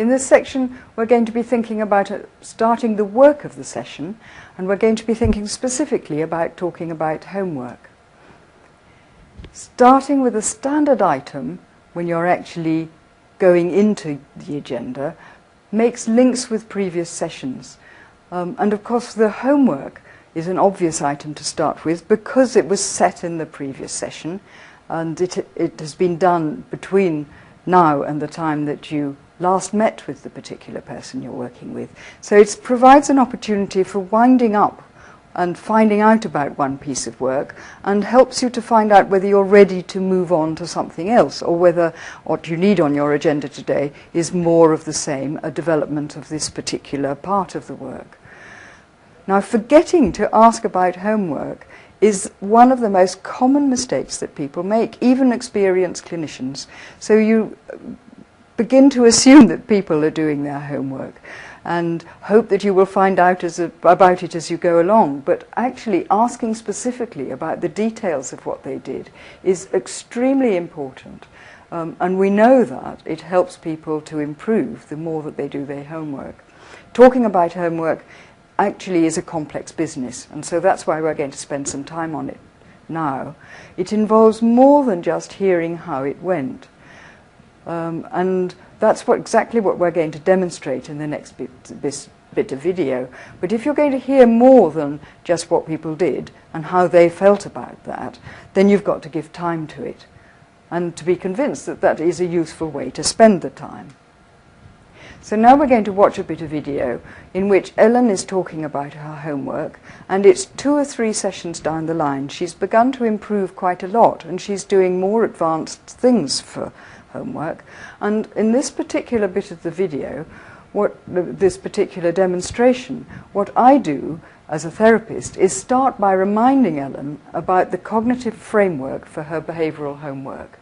In this section, we're going to be thinking about starting the work of the session, and we're going to be thinking specifically about talking about homework. Starting with a standard item when you're actually going into the agenda makes links with previous sessions. And of course the homework is an obvious item to start with because it was set in the previous session, and it has been done between now and the time that you last met with the particular person you're working with. So it provides an opportunity for winding up and finding out about one piece of work, and helps you to find out whether you're ready to move on to something else, or whether what you need on your agenda today is more of the same, a development of this particular part of the work. Now, forgetting to ask about homework is one of the most common mistakes that people make, even experienced clinicians. So you begin to assume that people are doing their homework and hope that you will find out about it as you go along. But actually asking specifically about the details of what they did is extremely important. And we know that it helps people to improve the more that they do their homework. Talking about homework actually is a complex business, and so that's why we're going to spend some time on it now. It involves more than just hearing how it went. And that's exactly what we're going to demonstrate in the next bit of video. But if you're going to hear more than just what people did and how they felt about that, then you've got to give time to it and to be convinced that that is a useful way to spend the time. So now we're going to watch a bit of video in which Ellen is talking about her homework, and it's 2 or 3 sessions down the line. She's begun to improve quite a lot, and she's doing more advanced things for homework. And in this particular bit of the video, this particular demonstration, what I do as a therapist is start by reminding Ellen about the cognitive framework for her behavioural homework.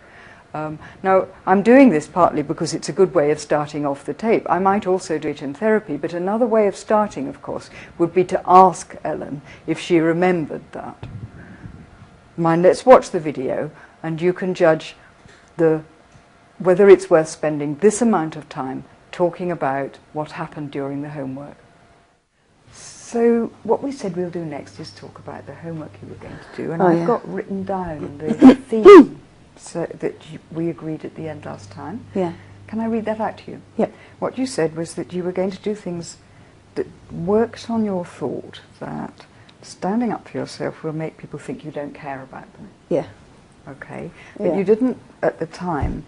Now, I'm doing this partly because it's a good way of starting off the tape. I might also do it in therapy, but another way of starting, of course, would be to ask Ellen if she remembered that. Mind, let's watch the video, and you can judge whether it's worth spending this amount of time talking about what happened during the homework. So what we said we'll do next is talk about the homework you were going to do, and I've got written down the theme that we agreed at the end last time. Yeah. Can I read that out to you? Yep. What you said was that you were going to do things that worked on your thought that standing up for yourself will make people think you don't care about them. Yeah. Okay. But you didn't, at the time,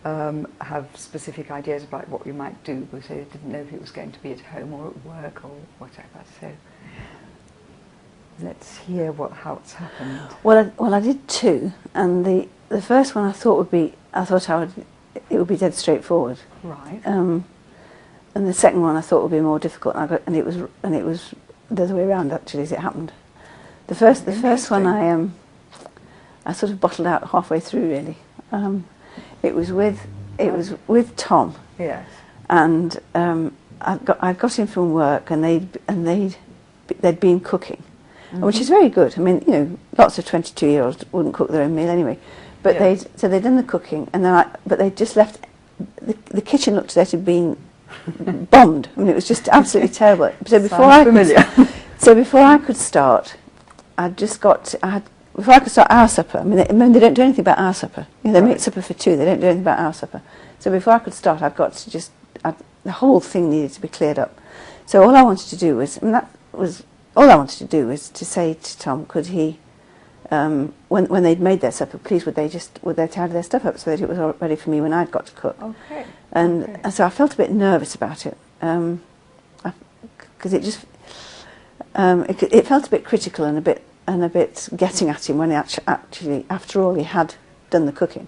have specific ideas about what you might do, because you didn't know if it was going to be at home or at work or whatever. So let's hear how it's happened. Well, I did 2, and the first one I thought it would be dead straightforward. Right. And the second one I thought would be more difficult, and it was the other way around actually as it happened. The first one I sort of bottled out halfway through really. It was with Tom. Yes. And I got in from work, and they'd been cooking, which is very good. I mean, you know, lots of 22-year-olds wouldn't cook their own meal anyway. But they'd done the cooking, and but they'd just left. The kitchen looked as though it had been bombed. I mean, it was just absolutely terrible. So before I could start, before I could start our supper. I mean, they don't do anything about our supper. You know, they make supper for 2. They don't do anything about our supper. So before I could start, I've got to the whole thing needed to be cleared up. So all I wanted to do was to say to Tom, could he, when they'd made their supper, please would they tidy their stuff up so that it was all ready for me when I'd got to cook. Okay. And so I felt a bit nervous about it, because it felt a bit critical and a bit getting at him when actually, after all, he had done the cooking.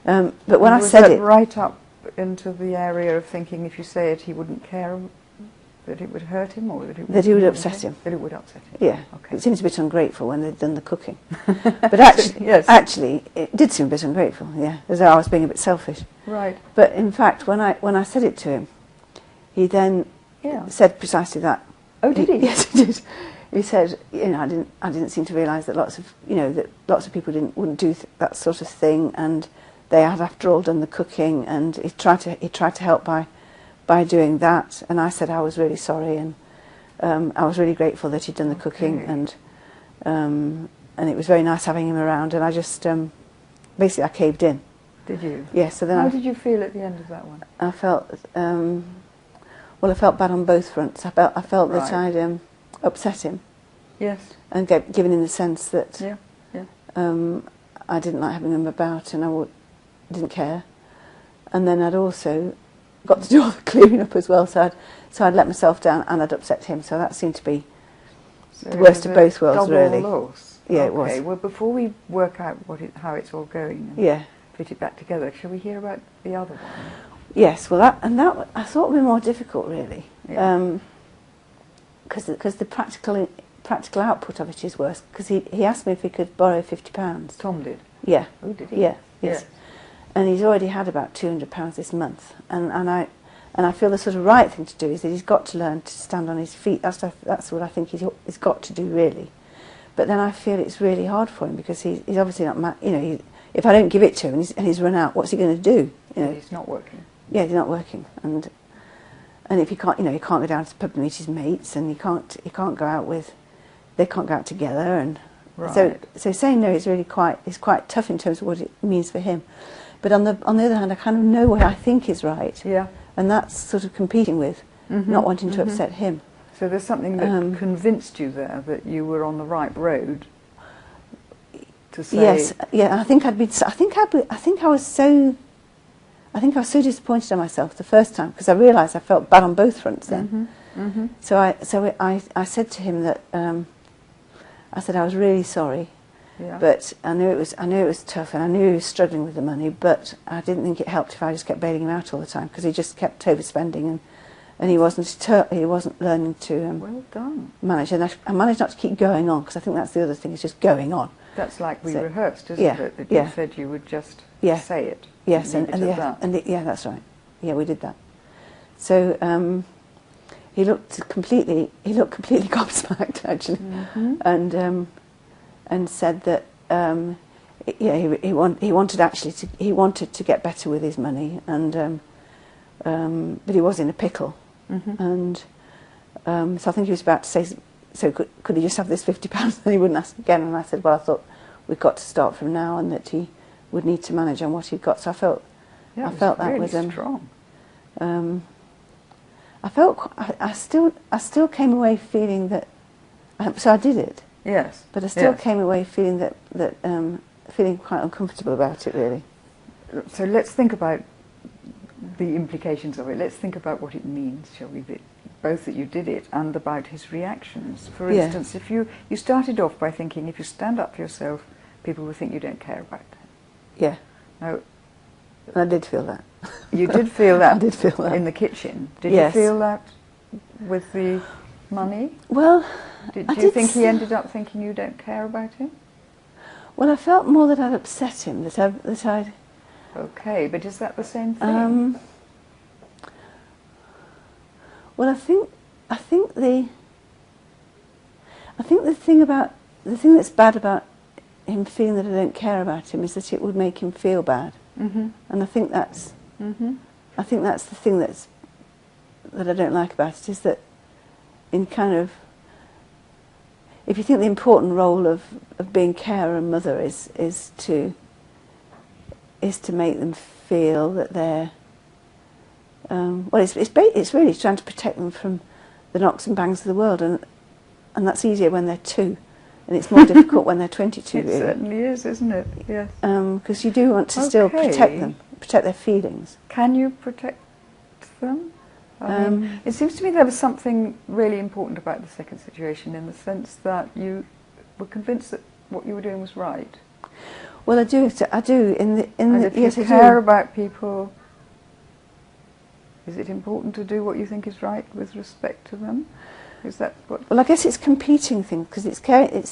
But when I said it, right up into the area of thinking, if you say it, he wouldn't care, that it would hurt him, or that it would upset him. That it would upset him. Yeah. Okay. It seems a bit ungrateful when they'd done the cooking. But actually, it did seem a bit ungrateful. Yeah, as though I was being a bit selfish. Right. But in fact, when I said it to him, he then said precisely that. Oh, did he? Yes, he did. He said, you know, I didn't seem to realise that lots of people wouldn't do that sort of thing, and they had, after all, done the cooking, and he tried to help by by doing that. And I said I was really sorry, and I was really grateful that he'd done the cooking, and it was very nice having him around. And I just basically I caved in. Did you? Yes. So then how did you feel at the end of that one? I felt well. I felt bad on both fronts. I felt Right. that I'd upset him. Yes. And given in the sense that Yeah. Yeah. I didn't like having him about, and didn't care. And then I'd also got to do all the clearing up as well. So I'd let myself down, and I'd upset him. So that seemed to be So the worst it of was a both worlds, double really. loss. Yeah, okay. it was. Well, before we work out how it's all going and Yeah. fit it back together, shall we hear about the other one? Yes. Well, that I thought would be more difficult, really. Yeah. Because the practical output of it is worse. Because he asked me if he could borrow £50. Tom did. Yeah. Oh, did he? Yeah. Yes. And he's already had about £200 this month, and I feel the sort of right thing to do is that he's got to learn to stand on his feet. That's what I think he's got to do, really. But then I feel it's really hard for him because he's obviously not if I don't give it to him and he's run out, what's he going to do? He's not working. Yeah, he's not working, and if he can't, he can't go down to the pub and meet his mates, and he can't go out they can't go out together, and Right. so saying no is really quite tough in terms of what it means for him. But on the other hand, I kind of know what I think is right, Yeah. and that's sort of competing with not wanting to upset him. So there's something that convinced you there that you were on the right road to say. Yes, yeah. I think I was so disappointed in myself the first time because I realised I felt bad on both fronts then. So I said to him that I said I was really sorry, Yeah. but I knew it was tough, and I knew he was struggling with the money, but I didn't think it helped if I just kept bailing him out all the time because he just kept overspending, and he wasn't learning to Well done. manage. And I managed not to keep going on because I think that's the other thing, is just going on. That's like we So- rehearsed, isn't yeah, it? That yeah. you said you would just Yeah. say it. Yes, Leave it at that. yeah, that's right. Yeah, we did that. So he looked completely gobsmacked actually, and said that he wanted to get better with his money, and but he was in a pickle, and so I think he was about to say, so could he just have this £50 and he wouldn't ask again? And I said, well, I thought we've got to start from now, and that he would need to manage on what he'd got. So I felt that really was strong. I still came away feeling that. So I did it, Yes. but I still yes. came away feeling feeling quite uncomfortable about it, really. So let's think about the implications of it. Let's think about what it means, shall we? Both that you did it and about his reactions. For Yeah. instance, if you started off by thinking if you stand up for yourself, people will think you don't care about them. Yeah, Now, and I did feel that. you did feel that I did feel that. in the kitchen. Did Yes. you feel that with the money? Well, Do I you did think he s- ended up thinking you don't care about him? Well, I felt more that I'd upset him. That I'd. Okay, but is that the same thing? Well, I think the thing that's bad about him feeling that I don't care about him is that it would make him feel bad, and I think that's the thing that I don't like about it, is that in kind of, if you think the important role of being carer and mother is to make them feel that they're it's really trying to protect them from the knocks and bangs of the world, and that's easier when they're 2, and it's more difficult when they're 22. It Really, certainly is, isn't it? Yes. because you do want to still protect Okay. them, protect their feelings. Can you protect them? I mean, it seems to me there was something really important about the second situation, in the sense that you were convinced that what you were doing was right. Well, I do. And if you care about people, is it important to do what you think is right with respect to them? Is that what? Well, I guess it's competing things, because it's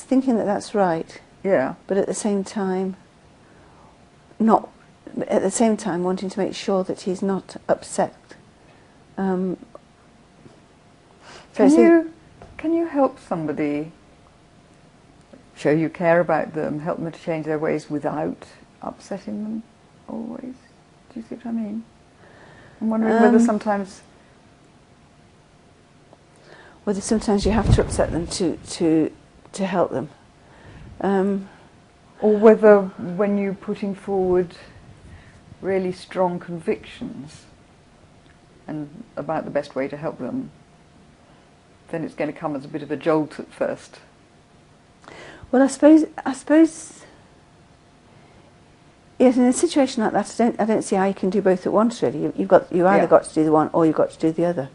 thinking that that's right, Yeah. but at the same time, not. At the same time, wanting to make sure that he's not upset. So Can you help somebody, show you care about them, help them to change their ways without upsetting them always? Do you see what I mean? I'm wondering whether sometimes whether sometimes you have to upset them to help them. Or whether when you're putting forward really strong convictions and about the best way to help them, then it's going to come as a bit of a jolt at first. Well, I suppose, yes, in a situation like that, I don't see how you can do both at once. Really, you either got to do the one or you've got to do the other.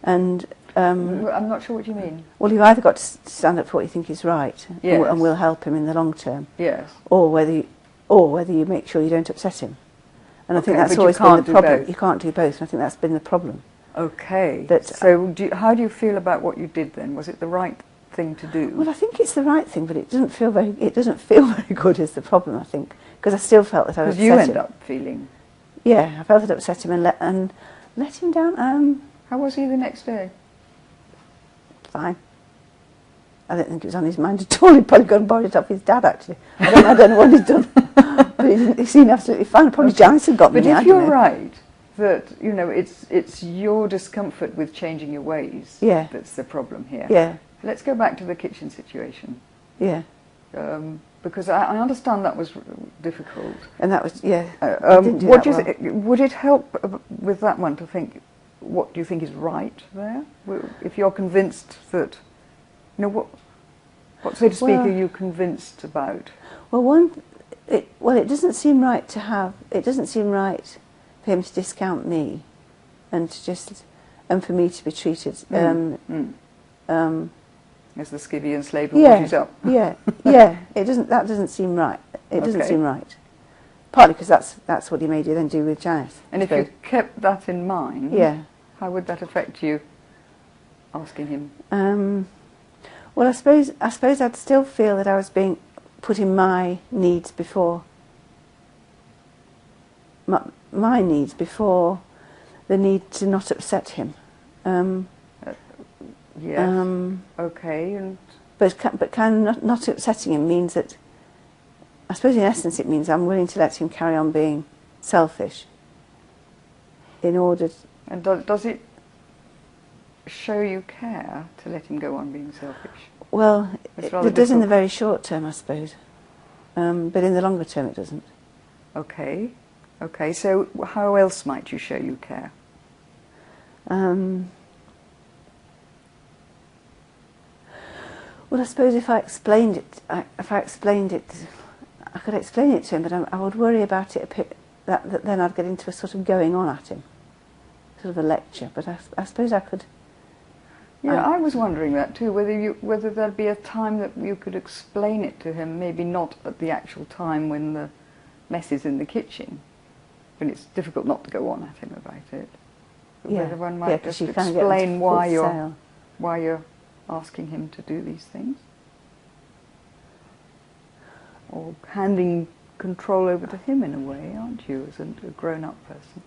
And I'm not sure what you mean. well, you've either got to stand up for what you think is right, Yes. and will help him in the long term, Yes. or whether you make sure you don't upset him. And I think that's but you always been can't the do problem. both. You can't do both, and I think that's been the problem. Okay. That- So how do you feel about what you did then? Was it the right thing to do? Well, I think it's the right thing, but it doesn't feel very good is the problem, I think, because I still felt that I was Because you upset end him. up feeling... Yeah, I felt it upset him and let him down. How was he the next day? Fine. I don't think it was on his mind at all. He'd probably gone and borrowed it off his dad, actually. I don't know what he'd done. But he seemed absolutely fine. Probably Janice had got me. But if you're right, that, you know, it's your discomfort with changing your ways that's the problem here. Yeah, Let's go back to the kitchen situation. yeah. Because I understand that was difficult. And that was, yeah. I didn't do that well. Would it help with that one to think, what do you think is right there? If you're convinced that, you know, what so to speak, are you convinced about? Well, it doesn't seem right to have. It doesn't seem right for him to discount me, and for me to be treated. As the skivvy and slave who washes up. Yeah. It doesn't. That doesn't seem right. It doesn't Okay. seem right. Partly because that's what he made you then do with Janice. And if you kept that in mind, Yeah. how would that affect you asking him? Well, I suppose I'd still feel that I was putting my needs before my needs before the need to not upset him. Yes. Okay. And But kind of not upsetting him means that, I suppose in essence it means I'm willing to let him carry on being selfish in order... And does it show you care to let him go on being selfish? Well, It's rather it does in the difficult. very short term, I suppose. But in the longer term it doesn't. Okay. Okay, so how else might you show you care? Well, I suppose if I explained it, I could explain it to him, but I would worry about it a bit, that then I'd get into a sort of going on at him, sort of a lecture. But I suppose I could. Yeah, I was wondering that too, whether there'd be a time that you could explain it to him, maybe not at the actual time when the mess is in the kitchen, when it's difficult not to go on at him about it. But whether one might just explain why you're asking him to do these things, or handing control over to him in a way, aren't you, as a grown-up person?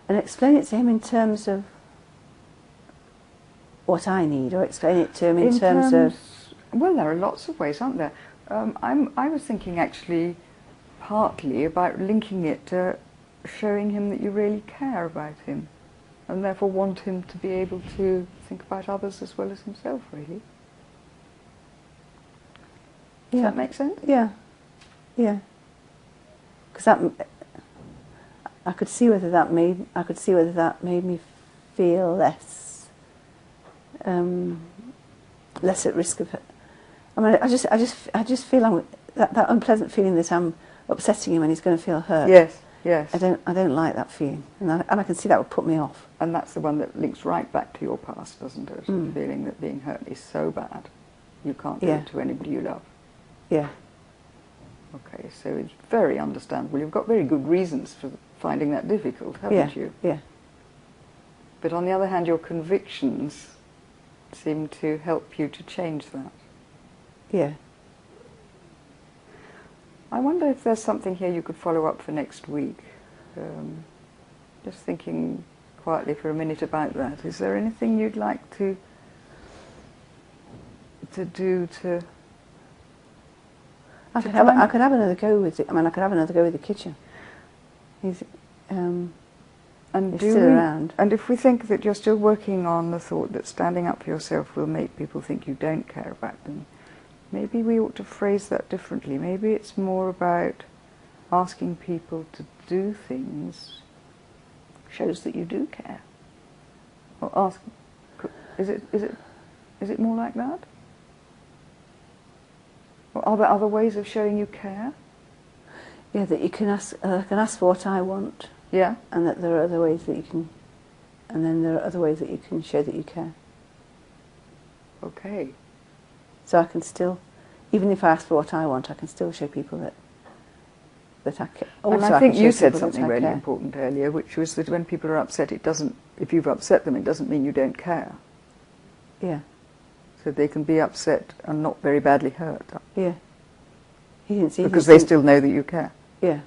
And explain it to him in terms of what I need, or explain it to him in terms of... Well, there are lots of ways, aren't there? I was thinking actually partly about linking it to showing him that you really care about him, and therefore want him to be able to think about others as well as himself, really. Does that make sense? Yeah, yeah. Because I could see whether that made me feel less at risk of. I mean, I just feel that unpleasant feeling that I'm upsetting him and he's going to feel hurt. Yes, yes. I don't like that feeling, and I can see that would put me off. And that's the one that links right back to your past, doesn't it? The feeling that being hurt is so bad, you can't do it to anybody you love. Yeah. Okay, so it's very understandable. You've got very good reasons for finding that difficult, haven't you? Yeah. But on the other hand, your convictions seem to help you to change that. Yeah. I wonder if there's something here you could follow up for next week. Just thinking quietly for a minute about that. Is there anything you'd like to do to... I could have another go with it. I mean, I could have another go with the kitchen. And And You're still around. And if we think that you're still working on the thought that standing up for yourself will make people think you don't care about them, maybe we ought to phrase that differently. Maybe it's more about asking people to do things shows that you do care. Or ask, is it more like that? Or are there other ways of showing you care? Yeah, that you can ask for what I want. Yeah. And that there are other ways that you can, and then there are other ways that you can show that you care. Okay. So I can still, even if I ask for what I want, I can still show people that I care. And I think you said something really important earlier, which was that when people are upset, it doesn't, if you've upset them, it doesn't mean you don't care. Yeah. So they can be upset and not very badly hurt. Yeah. Because they still know that you care. Yeah.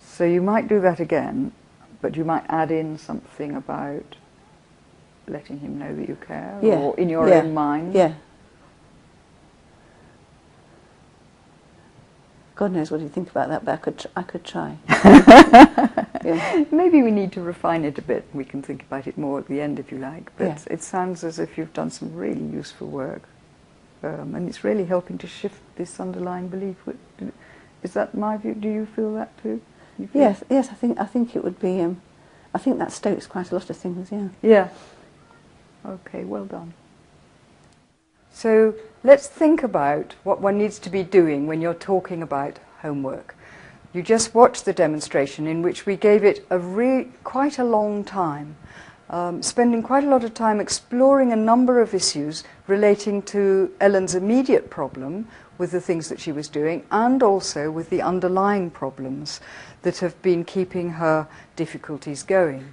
So you might do that again, but you might add in something about letting him know that you care, yeah. or in your yeah. own mind. Yeah. God knows what he'd think about that, but I could try. Yeah. Maybe we need to refine it a bit. We can think about it more at the end if you like. But yeah. It sounds as if you've done some really useful work. And it's really helping to shift this underlying belief. Is that my view? Do you feel that too? Yes, yes. I think it would be. I think that stokes quite a lot of things. Yeah. Yeah. Okay. Well done. So let's think about what one needs to be doing when you're talking about homework. You just watched the demonstration in which we gave it quite a long time, spending quite a lot of time exploring a number of issues relating to Ellen's immediate problem with the things that she was doing, and also with the underlying problems that have been keeping her difficulties going.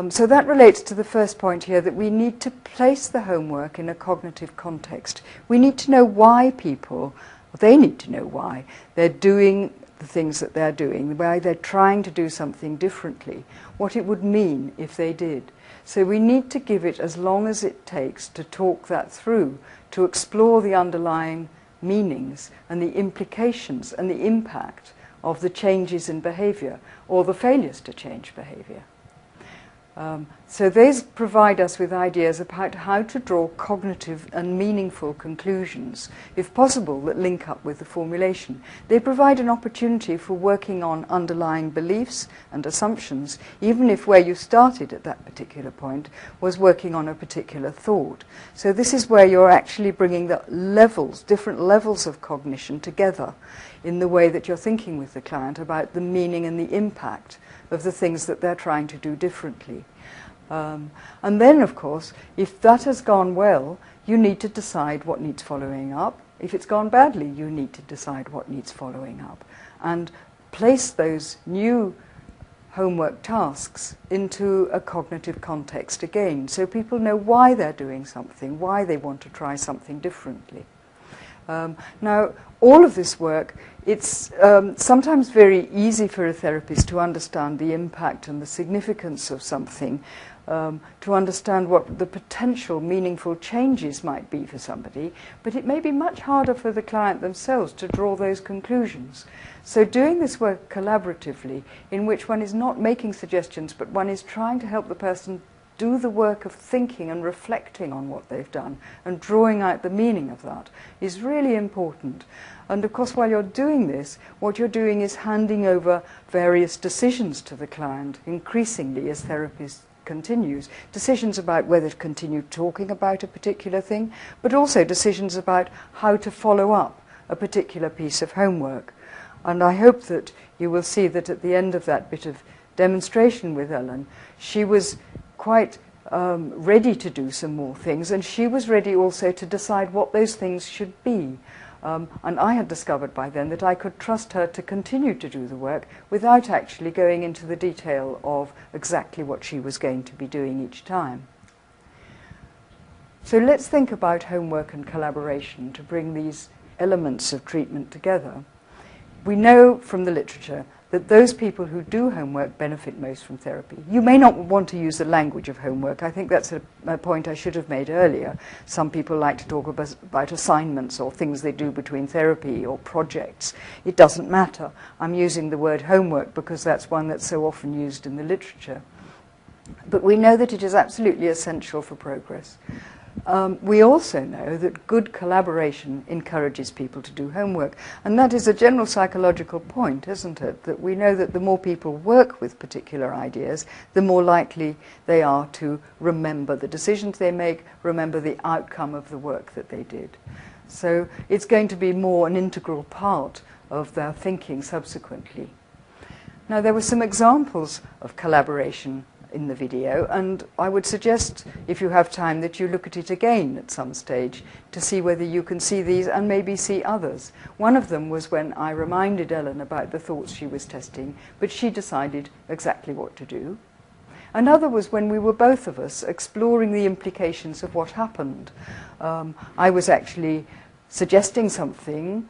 So that relates to the first point here, that we need to place the homework in a cognitive context. We need to know why they need to know why they're doing the things that they're doing, why they're trying to do something differently, what it would mean if they did. So we need to give it as long as it takes to talk that through, to explore the underlying meanings and the implications and the impact of the changes in behaviour or the failures to change behaviour. So these provide us with ideas about how to draw cognitive and meaningful conclusions, if possible, that link up with the formulation. They provide an opportunity for working on underlying beliefs and assumptions, even if where you started at that particular point was working on a particular thought. So this is where you're actually bringing the different levels of cognition together in the way that you're thinking with the client about the meaning and the impact of the things that they're trying to do differently. And then, of course, if that has gone well, you need to decide what needs following up. If it's gone badly, you need to decide what needs following up. And place those new homework tasks into a cognitive context again, so people know why they're doing something, why they want to try something differently. Now, all of this work, it's sometimes very easy for a therapist to understand the impact and the significance of something, to understand what the potential meaningful changes might be for somebody, but it may be much harder for the client themselves to draw those conclusions. So doing this work collaboratively, in which one is not making suggestions, but one is trying to help the person do the work of thinking and reflecting on what they've done and drawing out the meaning of that, is really important. And of course, while you're doing this, what you're doing is handing over various decisions to the client, increasingly as therapy continues. Decisions about whether to continue talking about a particular thing, but also decisions about how to follow up a particular piece of homework. And I hope that you will see that at the end of that bit of demonstration with Ellen, she was quite ready to do some more things, and she was ready also to decide what those things should be. And I had discovered by then that I could trust her to continue to do the work without actually going into the detail of exactly what she was going to be doing each time. So let's think about homework and collaboration to bring these elements of treatment together. We know from the literature that those people who do homework benefit most from therapy. You may not want to use the language of homework. I think that's a point I should have made earlier. Some people like to talk about assignments or things they do between therapy or projects. It doesn't matter. I'm using the word homework because that's one that's so often used in the literature. But we know that it is absolutely essential for progress. We also know that good collaboration encourages people to do homework. And that is a general psychological point, isn't it? That we know that the more people work with particular ideas, the more likely they are to remember the decisions they make, remember the outcome of the work that they did. So it's going to be more an integral part of their thinking subsequently. Now, there were some examples of collaboration in the video, and I would suggest, if you have time, that you look at it again at some stage to see whether you can see these and maybe see others. One of them was when I reminded Ellen about the thoughts she was testing, but she decided exactly what to do. Another was when we were both of us exploring the implications of what happened. I was actually suggesting something.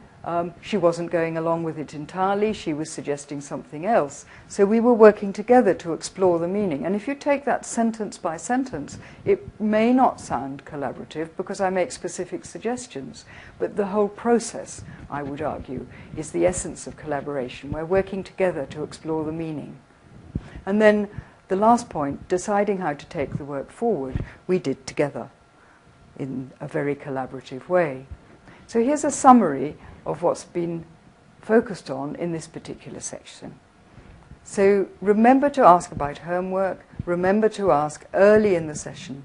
She wasn't going along with it entirely. She was suggesting something else. So we were working together to explore the meaning. And if you take that sentence by sentence, it may not sound collaborative because I make specific suggestions. But the whole process, I would argue, is the essence of collaboration. We're working together to explore the meaning. And then the last point, deciding how to take the work forward, we did together in a very collaborative way. So here's a summary of what's been focused on in this particular section. So remember to ask about homework, remember to ask early in the session.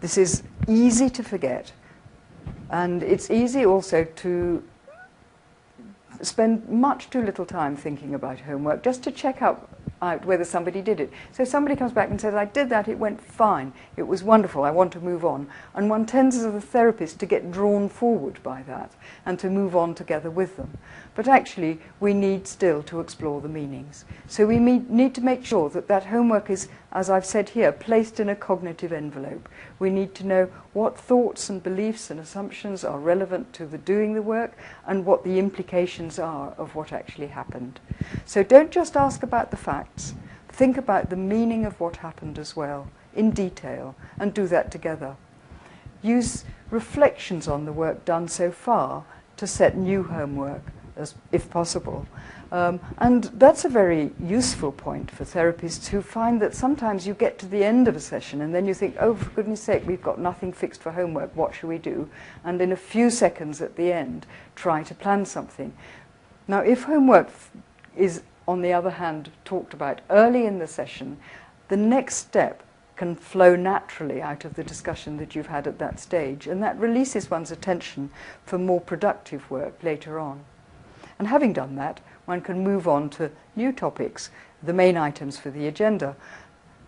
This is easy to forget, and it's easy also to spend much too little time thinking about homework, just to check out whether somebody did it. So somebody comes back and says, I did that, it went fine, it was wonderful, I want to move on. And one tends as a therapist to get drawn forward by that and to move on together with them. But actually, we need still to explore the meanings. So we need to make sure that that homework is, as I've said here, placed in a cognitive envelope. We need to know what thoughts and beliefs and assumptions are relevant to the doing the work and what the implications are of what actually happened. So don't just ask about the facts. Think about the meaning of what happened as well, in detail, and do that together. Use reflections on the work done so far to set new homework, if possible. And that's a very useful point for therapists who find that sometimes you get to the end of a session and then you think, oh, for goodness sake, we've got nothing fixed for homework, what shall we do? And in a few seconds at the end, try to plan something. Now, if homework is, on the other hand, talked about early in the session, the next step can flow naturally out of the discussion that you've had at that stage, and that releases one's attention for more productive work later on. And having done that, one can move on to new topics, the main items for the agenda.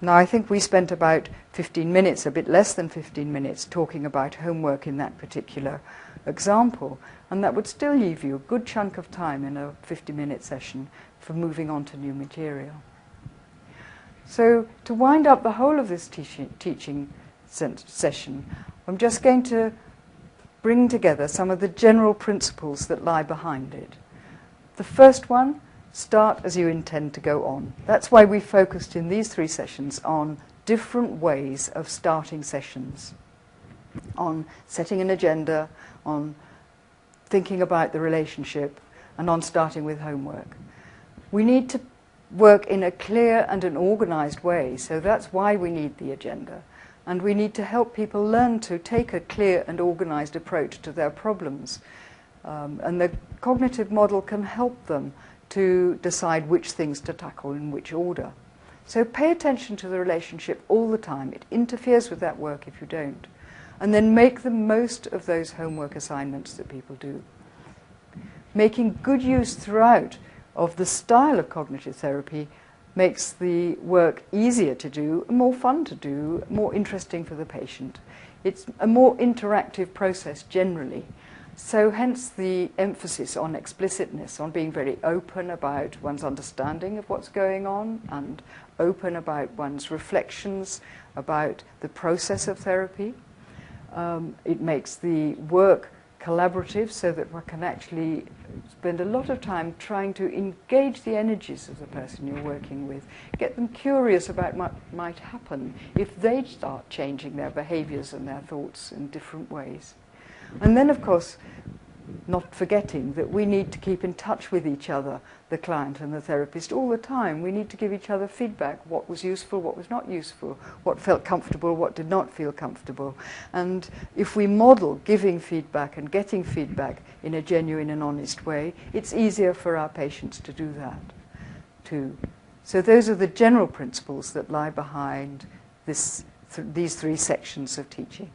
Now, I think we spent about 15 minutes, a bit less than 15 minutes, talking about homework in that particular example, and that would still leave you a good chunk of time in a 50-minute session for moving on to new material. So, to wind up the whole of this teaching session, I'm just going to bring together some of the general principles that lie behind it. The first one, start as you intend to go on. That's why we focused in these 3 sessions on different ways of starting sessions, on setting an agenda, on thinking about the relationship, and on starting with homework. We need to work in a clear and an organized way, so that's why we need the agenda. And we need to help people learn to take a clear and organized approach to their problems. And the cognitive model can help them to decide which things to tackle in which order. So pay attention to the relationship all the time. It interferes with that work if you don't. And then make the most of those homework assignments that people do. Making good use throughout of the style of cognitive therapy makes the work easier to do, more fun to do, more interesting for the patient. It's a more interactive process generally. So hence the emphasis on explicitness, on being very open about one's understanding of what's going on and open about one's reflections about the process of therapy. It makes the work collaborative, so that one can actually spend a lot of time trying to engage the energies of the person you're working with, get them curious about what might happen if they start changing their behaviors and their thoughts in different ways. And then, of course, not forgetting that we need to keep in touch with each other, the client and the therapist, all the time. We need to give each other feedback, what was useful, what was not useful, what felt comfortable, what did not feel comfortable. And if we model giving feedback and getting feedback in a genuine and honest way, it's easier for our patients to do that too. So those are the general principles that lie behind these three sections of teaching.